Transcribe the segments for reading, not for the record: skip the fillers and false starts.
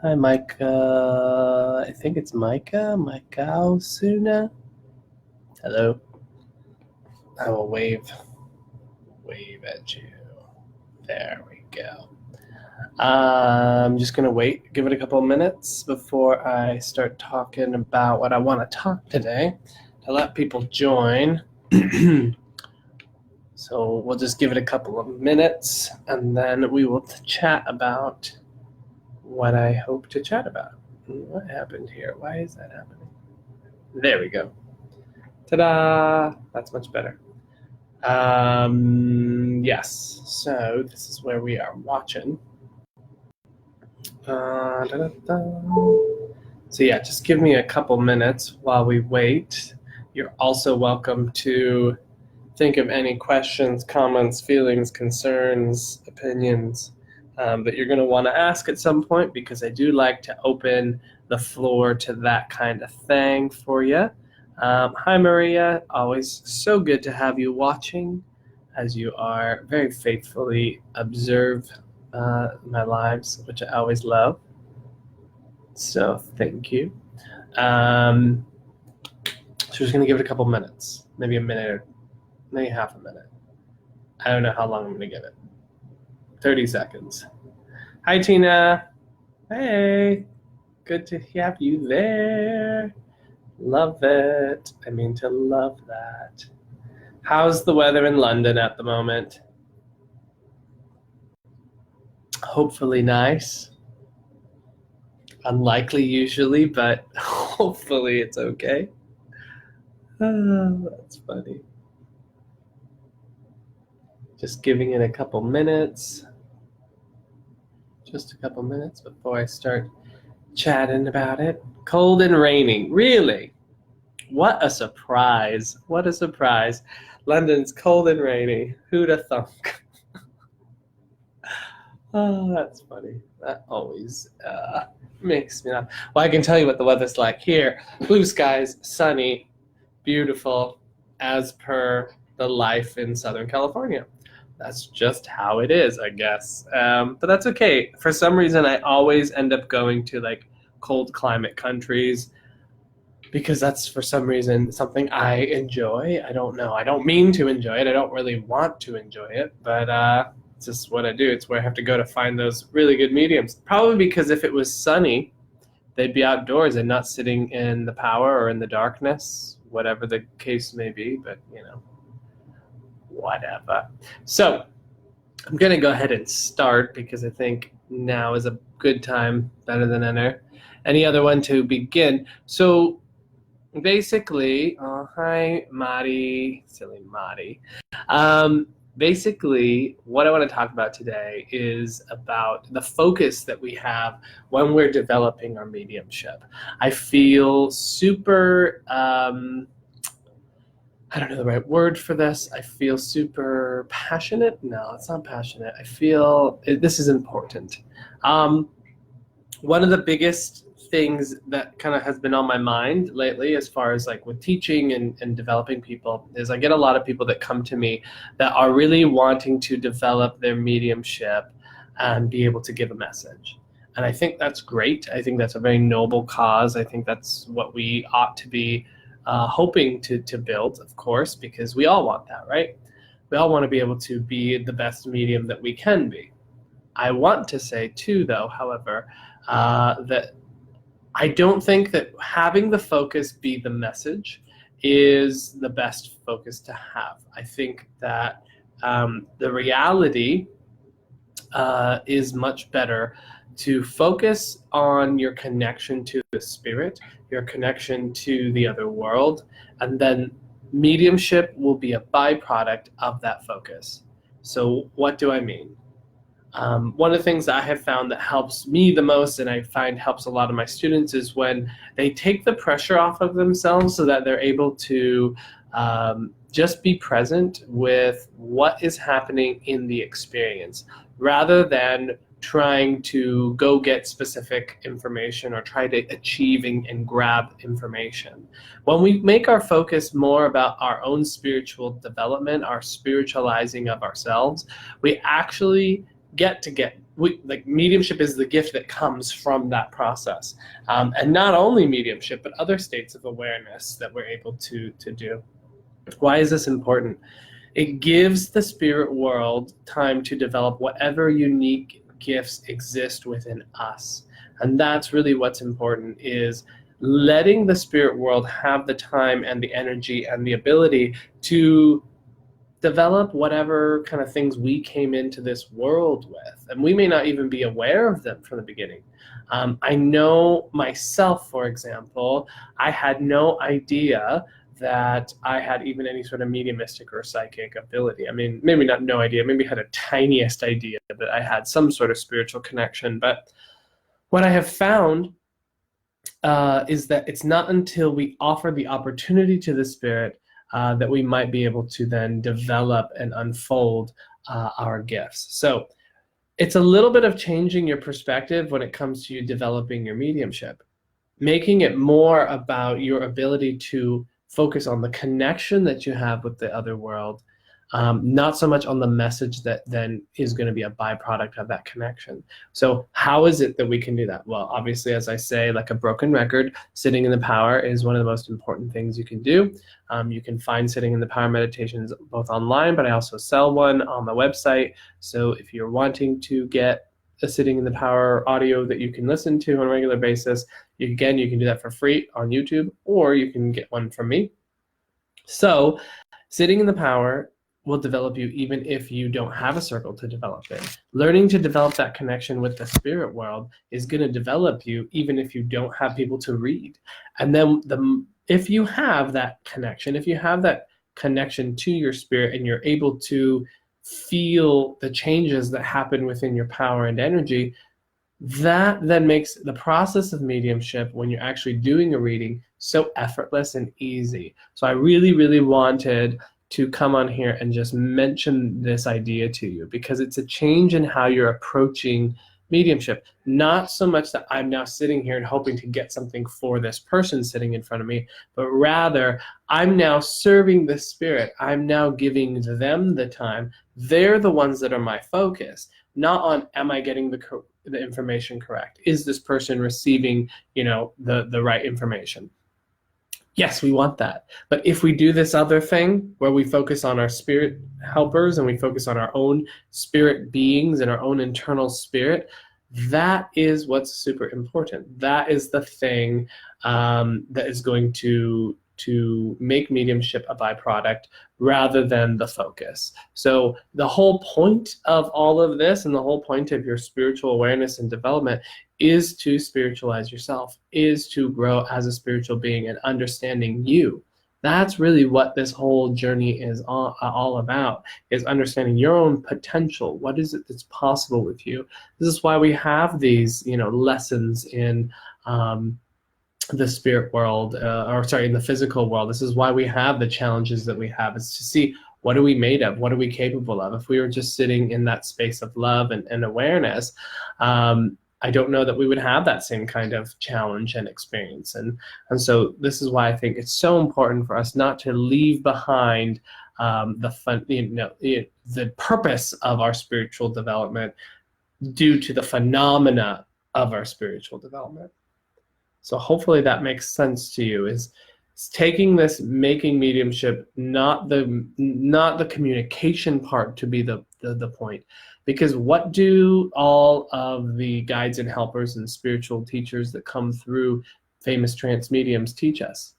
Hi, Micah. I think it's Micah. Micah Suna. Hello. I will wave at you. There we go. I'm just gonna wait, give it a couple of minutes before I start talking about what I want to talk today to let people join. So we'll just give it a couple of minutes and then we will chat about what I hope to chat about. What happened here? Why is that happening? There we go. Ta-da! That's much better. Yes, so this is where we are watching. So yeah, just give me a couple minutes while we wait. You're also welcome to think of any questions, comments, feelings, concerns, opinions that you're going to want to ask at some point, because I do like to open the floor to that kind of thing for you. Hi, Maria. Always so good to have you watching, as you are very faithfully observe my lives, which I always love. So thank you. So we're just going to give it a couple minutes, maybe a minute or maybe half a minute. I don't know how long I'm going to give it. 30 seconds. Hi, Tina. Hey, good to have you there. Love it. I mean to love that. How's the weather in London at the moment? Hopefully nice. Unlikely usually, but hopefully it's okay. Oh, that's funny. Just giving it a couple minutes. Just a couple minutes before I start chatting about it. Cold and raining. Really? What a surprise. What a surprise. London's cold and rainy. Who'd have thunk? Oh, that's funny. That always makes me laugh. Well, I can tell you what the weather's like here. Blue skies, sunny, beautiful, as per the life in Southern California. That's just how it is, I guess. But that's okay. For some reason, I always end up going to like cold climate countries because that's for some reason something I enjoy. I don't know. I don't mean to enjoy it. I don't really want to enjoy it, but it's just what I do. It's where I have to go to find those really good mediums. Probably because if it was sunny, they'd be outdoors and not sitting in the power or in the darkness, whatever the case may be. But, you know, whatever. So I'm going to go ahead and start because I think now is a good time, better than any other one to begin. So basically, hi, Mari, silly Mari. Basically, what I want to talk about today is about the focus that we have when we're developing our mediumship. I feel super, I don't know the right word for this. I feel super passionate. No, it's not passionate. I feel this is important. One of the biggest things that kind of has been on my mind lately, as far as like with teaching and developing people, is I get a lot of people that come to me that are really wanting to develop their mediumship and be able to give a message. And I think that's great. I think that's a very noble cause. I think that's what we ought to be hoping to build, of course, because we all want that, right? We all want to be able to be the best medium that we can be. I want to say too, though, however, that I don't think that having the focus be the message is the best focus to have. I think that the reality is much better to focus on your connection to the spirit, your connection to the other world, and then mediumship will be a byproduct of that focus. So what do I mean? One of the things that I have found that helps me the most, and I find helps a lot of my students, is when they take the pressure off of themselves so that they're able to just be present with what is happening in the experience, rather than trying to go get specific information or try to achieve and grab information. When we make our focus more about our own spiritual development, our spiritualizing of ourselves, we actually get mediumship is the gift that comes from that process, and not only mediumship, but other states of awareness that we're able to do. Why is this important? It gives the spirit world time to develop whatever unique gifts exist within us. And that's really what's important, is letting the spirit world have the time and the energy and the ability to develop whatever kind of things we came into this world with. And we may not even be aware of them from the beginning. I know myself, for example, I had no idea that I had even any sort of mediumistic or psychic ability. I mean, maybe not no idea, maybe had a tiniest idea that I had some sort of spiritual connection. But what I have found is that it's not until we offer the opportunity to the spirit that we might be able to then develop and unfold our gifts. So it's a little bit of changing your perspective when it comes to you developing your mediumship, making it more about your ability to focus on the connection that you have with the other world, not so much on the message that then is going to be a byproduct of that connection. So how is it that we can do that? Well, obviously, as I say, like a broken record, sitting in the power is one of the most important things you can do. You can find sitting in the power meditations both online, but I also sell one on the website. So if you're wanting to get a sitting in the power audio that you can listen to on a regular basis, you can do that for free on YouTube, or you can get one from me. So sitting in the power will develop you even if you don't have a circle to develop in. Learning to develop that connection with the spirit world is going to develop you even if you don't have people to read. And then if you have that connection, to your spirit, and you're able to feel the changes that happen within your power and energy, that then makes the process of mediumship, when you're actually doing a reading, so effortless and easy. So I really, really wanted to come on here and just mention this idea to you, because it's a change in how you're approaching mediumship. Not so much that I'm now sitting here and hoping to get something for this person sitting in front of me, but rather I'm now serving the spirit. I'm now giving them the time. They're the ones that are my focus, not on, am I getting the information correct? Is this person receiving, the right information? Yes, we want that. But if we do this other thing where we focus on our spirit helpers and we focus on our own spirit beings and our own internal spirit, that is what's super important. That is the thing that is going to make mediumship a byproduct rather than the focus. So the whole point of all of this, and the whole point of your spiritual awareness and development, is to spiritualize yourself, is to grow as a spiritual being and understanding you. That's really what this whole journey is all about, is understanding your own potential. What is it that's possible with you? This is why we have these, lessons in the spirit world, in the physical world. This is why we have the challenges that we have, is to see, what are we made of? What are we capable of? If we were just sitting in that space of love and awareness, I don't know that we would have that same kind of challenge and experience. And so this is why I think it's so important for us not to leave behind the purpose of our spiritual development due to the phenomena of our spiritual development. So hopefully that makes sense to you, is taking this, making mediumship not the communication part to be the point. Because what do all of the guides and helpers and spiritual teachers that come through famous trance mediums teach us?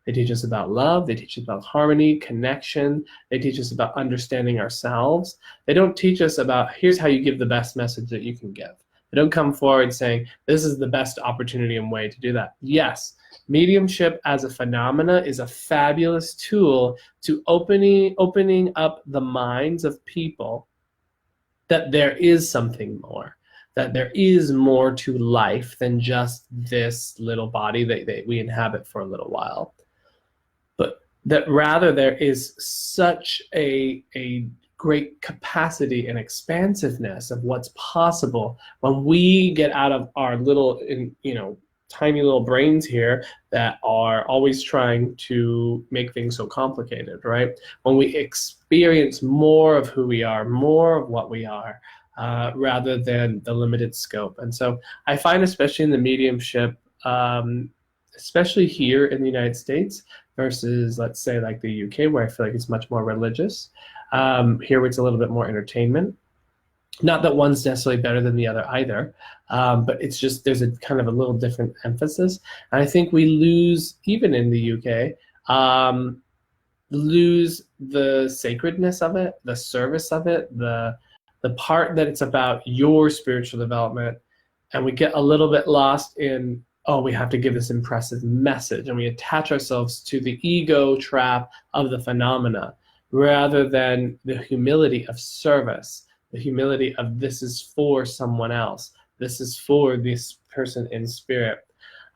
They teach us about love, they teach us about harmony, connection, they teach us about understanding ourselves. They don't teach us about, here's how you give the best message that you can give. They don't come forward saying, this is the best opportunity and way to do that. Yes, mediumship as a phenomena is a fabulous tool to opening up the minds of people that there is something more, that there is more to life than just this little body that we inhabit for a little while. But that rather there is such a great capacity and expansiveness of what's possible when we get out of our little, tiny little brains here that are always trying to make things so complicated, right? When we experience more of who we are, more of what we are, rather than the limited scope. And so I find, especially in the mediumship, especially here in the United States versus, let's say, like the UK, where I feel like it's much more religious, here it's a little bit more entertainment. Not that one's necessarily better than the other either, but it's just there's a kind of a little different emphasis. And I think we lose, even in the UK, lose the sacredness of it, the service of it, the part that it's about your spiritual development, and we get a little bit lost in, oh, we have to give this impressive message, and we attach ourselves to the ego trap of the phenomena rather than the humility of service, the humility of this is for someone else, this is for this person in spirit.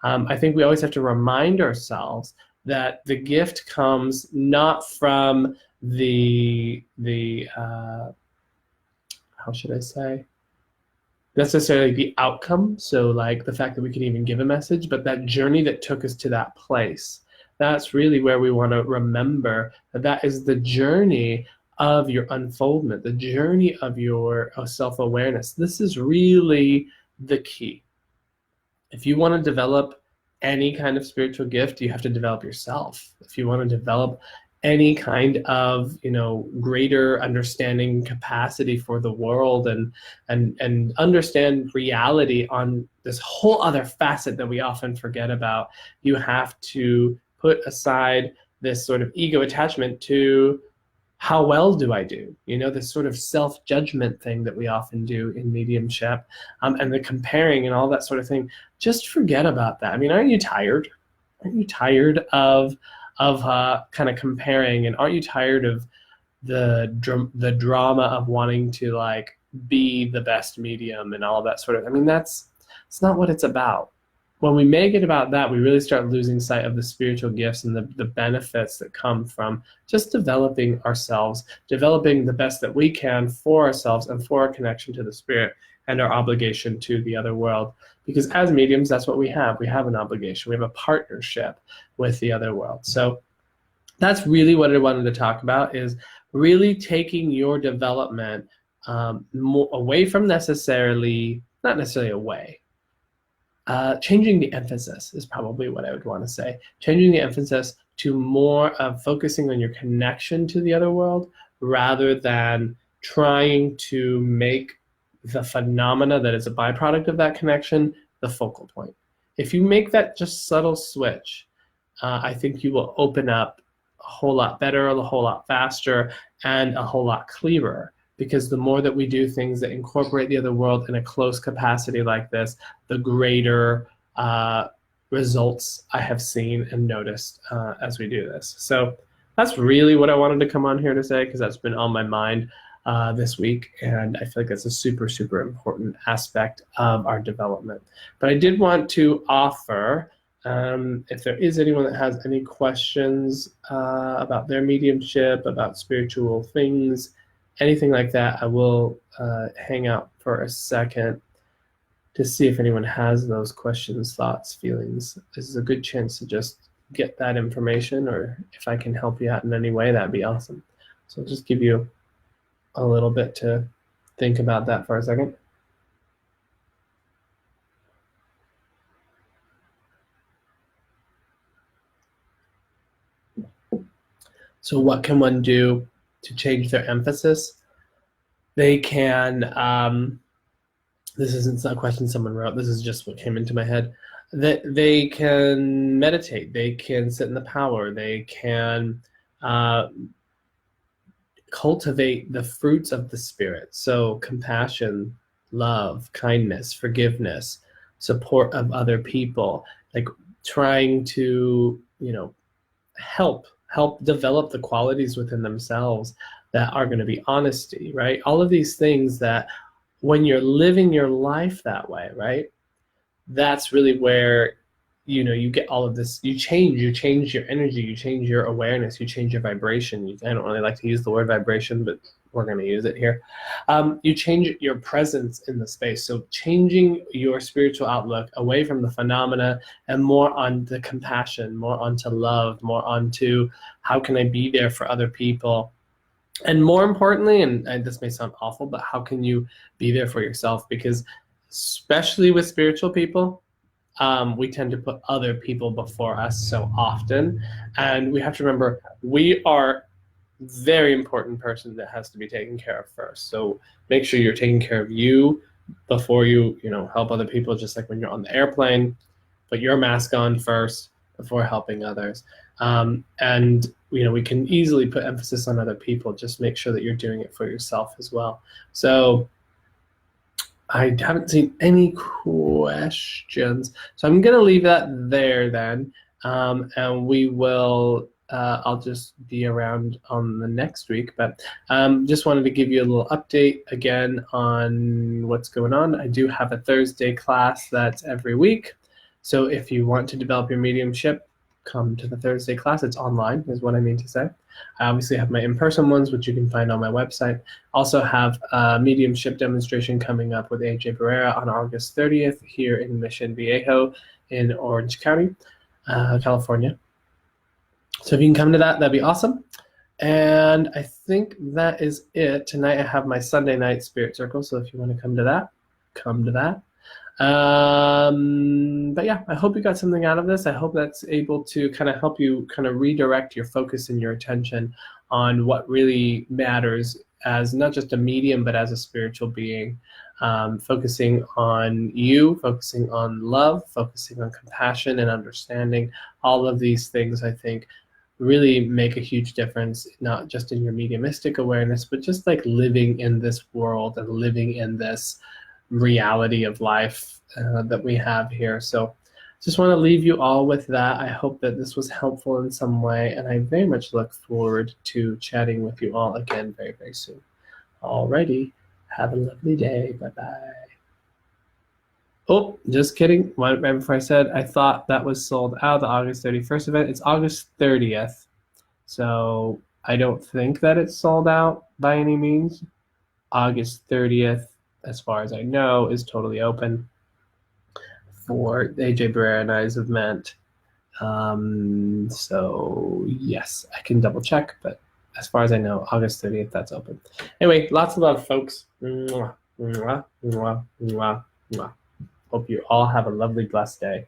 I think we always have to remind ourselves that the gift comes not from the how should I say, necessarily the outcome, so like the fact that we can even give a message, but that journey that took us to that place. That's really where we want to remember that that is the journey of your unfoldment, the journey of your self-awareness. This is really the key. If you want to develop any kind of spiritual gift, you have to develop yourself. If you want to develop any kind of, greater understanding capacity for the world and understand reality on this whole other facet that we often forget about, you have to put aside this sort of ego attachment to how well do I do? This sort of self-judgment thing that we often do in mediumship, and the comparing and all that sort of thing. Just forget about that. I mean, aren't you tired? Aren't you tired of kind of comparing, and aren't you tired of the drama of wanting to like be the best medium and all that sort of? I mean, it's not what it's about. When we make it about that, we really start losing sight of the spiritual gifts and the benefits that come from just developing ourselves, developing the best that we can for ourselves and for our connection to the spirit and our obligation to the other world. Because as mediums, that's what we have. We have an obligation. We have a partnership with the other world. So that's really what I wanted to talk about, is really taking your development more away from not necessarily away. Changing the emphasis is probably what I would want to say. Changing the emphasis to more of focusing on your connection to the other world rather than trying to make the phenomena that is a byproduct of that connection the focal point. If you make that just subtle switch, I think you will open up a whole lot better, a whole lot faster, and a whole lot clearer. Because the more that we do things that incorporate the other world in a close capacity like this, the greater results I have seen and noticed as we do this. So that's really what I wanted to come on here to say, because that's been on my mind this week, and I feel like that's a super, super important aspect of our development. But I did want to offer, if there is anyone that has any questions about their mediumship, about spiritual things, anything like that, I will hang out for a second to see if anyone has those questions, thoughts, feelings. This is a good chance to just get that information, or if I can help you out in any way, that'd be awesome. So I'll just give you a little bit to think about that for a second. So what can one do to change their emphasis? They can, this isn't a question someone wrote, this is just what came into my head, that they can meditate, they can sit in the power, they can cultivate the fruits of the spirit. So compassion, love, kindness, forgiveness, support of other people, like trying to, help develop the qualities within themselves that are going to be honesty, right? All of these things that when you're living your life that way, right? That's really where, you get all of this, you change your energy, you change your awareness, you change your vibration. I don't really like to use the word vibration, but we're going to use it here. You change your presence in the space. So changing your spiritual outlook away from the phenomena and more on the compassion, more onto love, more onto how can I be there for other people. And more importantly, and this may sound awful, but how can you be there for yourself? Because especially with spiritual people, we tend to put other people before us so often. And we have to remember we are very important person that has to be taken care of first. So make sure you're taking care of you before you help other people. Just like when you're on the airplane, put your mask on first before helping others. And we can easily put emphasis on other people. Just make sure that you're doing it for yourself as well. So I haven't seen any questions, so I'm gonna leave that there then, and we will. I'll just be around on the next week, but just wanted to give you a little update again on what's going on. I do have a Thursday class that's every week, so if you want to develop your mediumship, come to the Thursday class. It's online, is what I mean to say. I obviously have my in-person ones, which you can find on my website. Also have a mediumship demonstration coming up with AJ Barrera on August 30th here in Mission Viejo in Orange County, California. So if you can come to that, that'd be awesome. And I think that is it. Tonight I have my Sunday night spirit circle, so if you want to come to that, come to that. But yeah, I hope you got something out of this. I hope that's able to kind of help you kind of redirect your focus and your attention on what really matters as not just a medium, but as a spiritual being. Focusing on you, focusing on love, focusing on compassion and understanding. All of these things, I think, really make a huge difference, not just in your mediumistic awareness, but just like living in this world and living in this reality of life that we have here. So just want to leave you all with that. I hope that this was helpful in some way, and I very much look forward to chatting with you all again very, very soon. Alrighty, have a lovely day. Bye-bye. Oh, just kidding. Right before I said, I thought that was sold out, the August 31st event. It's August 30th. So I don't think that it's sold out by any means. August 30th, as far as I know, is totally open for AJ Barrera and I's event. So yes, I can double check, but as far as I know, August 30th, that's open. Anyway, lots of love, folks. Mwah, mwah, mwah, mwah, mwah. Hope you all have a lovely, blessed day.